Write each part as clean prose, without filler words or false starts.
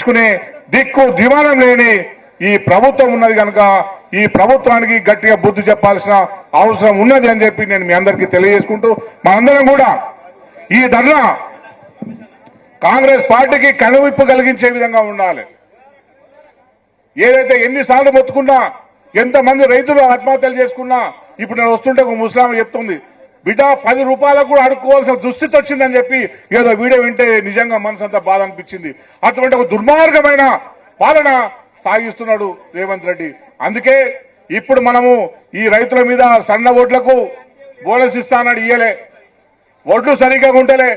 చేసుకునే దిక్కు దివానం లేని ఈ ప్రభుత్వం ఉన్నది కనుక ఈ ప్రభుత్వానికి గట్టిగా బుద్ధి చెప్పాల్సిన అవసరం ఉన్నది అని చెప్పి నేను మీ అందరికీ తెలియజేసుకుంటూ మనందరం కూడా ఈ ధర్నా కాంగ్రెస్ పార్టీకి కనువిప్పు కలిగించే విధంగా ఉండాలి. ఏదైతే ఎన్నిసార్లు మొత్తుకున్నా, ఎంతమంది రైతులు ఆత్మహత్యలు చేసుకున్నా, ఇప్పుడు నేను వస్తుంటే ఒక ముస్లాం చెప్తుంది, బిడ్డ 10 రూపాయలకు కూడా అడుక్కోవాల్సిన దుస్థితి వచ్చిందని చెప్పి ఏదో వీడియో వింటే నిజంగా మనసు అంతా బాధ అనిపించింది. అటువంటి ఒక దుర్మార్గమైన పాలన సాగిస్తున్నాడు రేవంత్ రెడ్డి. అందుకే ఇప్పుడు మనము ఈ రైతుల మీద సన్న ఓట్లకు బోనస్ ఇస్తానని ఇయ్యలే, ఓట్లు సరిగ్గా ఉంటలే,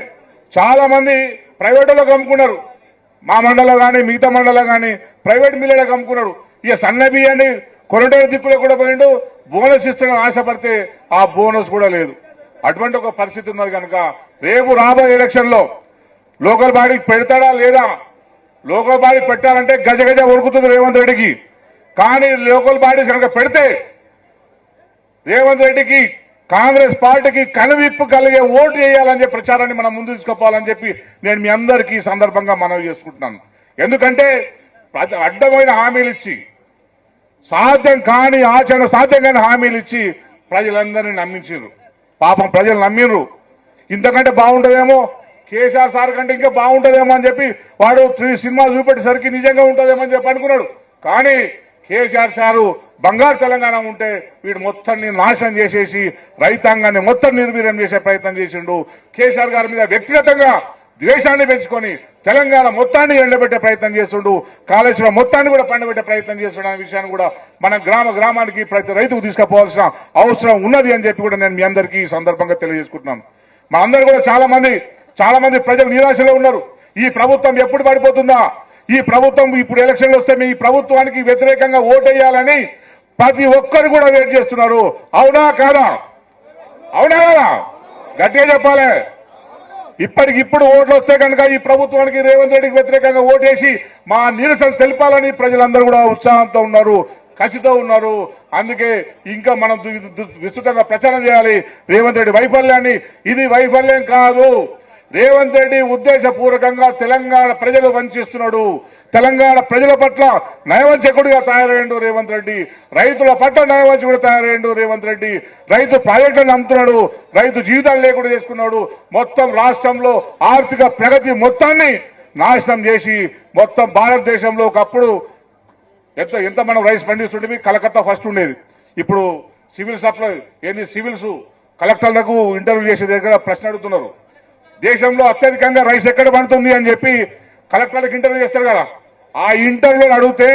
చాలా మంది ప్రైవేటులో అమ్ముకున్నారు. మా మండలం కానీ మిగతా మండలం కానీ ప్రైవేట్ మిల్లులకు అమ్ముకున్నాడు. ఇక సన్న బియ్యాన్ని కొరటేరు దిక్కులో కూడా పోయిండు, బోనస్ ఇస్తానని ఆశపడితే ఆ బోనస్ కూడా లేదు. అటువంటి ఒక పరిస్థితి ఉన్నది కనుక రేపు రాబోయే ఎలక్షన్లో లోకల్ బాడీకి పెడతాడా లేదా? లోకల్ బాడీ పెట్టాలంటే గజ గజ ఉరుకుతుంది రేవంత్ రెడ్డికి. కానీ లోకల్ బాడీ కనుక పెడితే రేవంత్ రెడ్డికి కాంగ్రెస్ పార్టీకి కనువిప్పు కలిగే ఓటు వేయాలని చెప్పి ప్రచారాన్ని మనం ముందు తీసుకుపోవాలని చెప్పి నేను మీ అందరికీ ఈ సందర్భంగా మనవి చేసుకుంటున్నాను. ఎందుకంటే అడ్డమైన హామీలు ఇచ్చి సాధ్యం కాని ఆచరణ సాధ్యం కాని హామీలు ఇచ్చి ప్రజలందరినీ నమ్మించారు. పాపం ప్రజలు నమ్మిండ్రు. ఇంతకంటే బాగుంటుందేమో, కేసీఆర్ సార్ కంటే ఇంకా బాగుంటుందేమో అని చెప్పి వాడు 3 సినిమాలు చూపెట్టేసరికి నిజంగా ఉంటుందేమో అని చెప్పి అనుకున్నాడు. కానీ కేసీఆర్ సారు బంగారు తెలంగాణ ఉంటే వీడు మొత్తాన్ని నాశనం చేసేసి రైతాంగాన్ని మొత్తం నిర్వీర్యం చేసే ప్రయత్నం చేసిండు. కేసీఆర్ గారి మీద వ్యక్తిగతంగా ద్వేషాన్ని పెంచుకొని తెలంగాణ మొత్తాన్ని ఎండబెట్టే ప్రయత్నం చేస్తుండు, కాళేశ్వరం మొత్తాన్ని కూడా పండబెట్టే ప్రయత్నం చేస్తుండ అనే విషయాన్ని కూడా మనం గ్రామానికి ప్రతి రైతుకు తీసుకుపోవాల్సిన అవసరం ఉన్నది అని చెప్పి కూడా నేను మీ అందరికీ ఈ సందర్భంగా తెలియజేసుకుంటున్నాను. మా అందరూ కూడా చాలా మంది ప్రజలు నిరాశలో ఉన్నారు. ఈ ప్రభుత్వం ఎప్పుడు పడిపోతుందా, ఈ ప్రభుత్వం ఇప్పుడు ఎలక్షన్లు వస్తే మీ ప్రభుత్వానికి వ్యతిరేకంగా ఓటేయాలని ప్రతి ఒక్కరు కూడా వెయిట్ చేస్తున్నారు. అవునా కాదా? అవునా కాదా? గట్టిగా చెప్పాలి. ఇప్పటికిప్పుడు ఓట్లు వస్తే కనుక ఈ ప్రభుత్వానికి రేవంత్ రెడ్డికి వ్యతిరేకంగా ఓటేసి మా నిరసన తెలిపాలని ప్రజలందరూ కూడా ఉత్సాహంతో ఉన్నారు, కసితో ఉన్నారు. అందుకే ఇంకా మనం విస్తృతంగా ప్రచారం చేయాలి రేవంత్ రెడ్డి వైఫల్యాన్ని. ఇది వైఫల్యం కాదు, రేవంత్ రెడ్డి ఉద్దేశపూర్వకంగా తెలంగాణ ప్రజలు వంచిస్తున్నాడు. తెలంగాణ ప్రజల పట్ల నయవంచకుడిగా తయారయ్యాడు రేవంత్ రెడ్డి, రైతుల పట్ల నయవంచకుడు తయారయ్యాడు రేవంత్ రెడ్డి. రైతు ప్రాజెక్టులను అమ్ముతున్నాడు, రైతు జీవితాలు లేకుండా చేసుకున్నాడు. మొత్తం రాష్ట్రంలో ఆర్థిక ప్రగతి మొత్తాన్ని నాశనం చేసి మొత్తం భారతదేశంలో ఒకప్పుడు ఎంత మనం రైస్ పండిస్తుంటే కలకత్తా ఫస్ట్ ఉండేది. ఇప్పుడు సివిల్ సప్లై ఏంది, సివిల్స్ కలెక్టర్లకు ఇంటర్వ్యూ చేసే దగ్గర ప్రశ్న అడుగుతున్నారు, దేశంలో అత్యధికంగా రైస్ ఎక్కడ పండుతుంది అని చెప్పి కలెక్టర్లకు ఇంటర్వ్యూ చేస్తారు కదా. ఆ ఇంటర్వ్యూని అడిగితే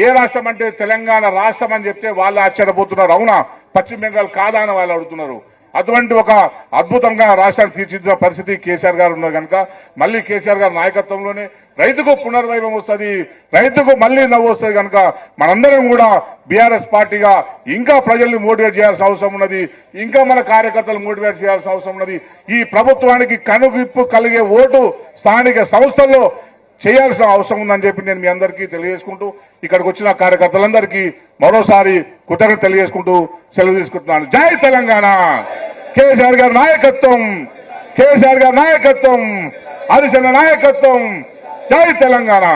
ఏ రాష్ట్రం అంటే తెలంగాణ రాష్ట్రం అని చెప్తే వాళ్ళు ఆశ్చర్యపోతున్నారు. అవునా, పశ్చిమ బెంగాల్ కాదా అని వాళ్ళు అడుగుతున్నారు. అటువంటి ఒక అద్భుతంగా రాష్ట్రాన్ని తీర్చిదిద్దిన పరిస్థితి కేసీఆర్ గారు ఉన్నది కనుక మళ్ళీ కేసీఆర్ గారి నాయకత్వంలోనే రైతుకు పునర్వైభవం వస్తుంది, రైతుకు మళ్ళీ నవ్వు వస్తుంది. కనుక మనందరం కూడా బీఆర్ఎస్ పార్టీగా ఇంకా ప్రజల్ని మోటివేట్ చేయాల్సిన అవసరం ఉన్నది, ఇంకా మన కార్యకర్తలు మోటివేట్ చేయాల్సిన అవసరం ఉన్నది. ఈ ప్రభుత్వానికి కనువిప్పు కలిగే ఓటు స్థానిక సంస్థల్లో చేయాల్సిన అవసరం ఉందని చెప్పి నేను మీ అందరికీ తెలియజేసుకుంటూ ఇక్కడికి వచ్చిన కార్యకర్తలందరికీ మరోసారి కృతజ్ఞత తెలియజేసుకుంటూ సెలవు తీసుకుంటున్నాను. జై తెలంగాణ. కేసీఆర్ గారి నాయకత్వం, కేసీఆర్ గారి నాయకత్వం, హరిశన్న నాయకత్వం. జై తెలంగాణ.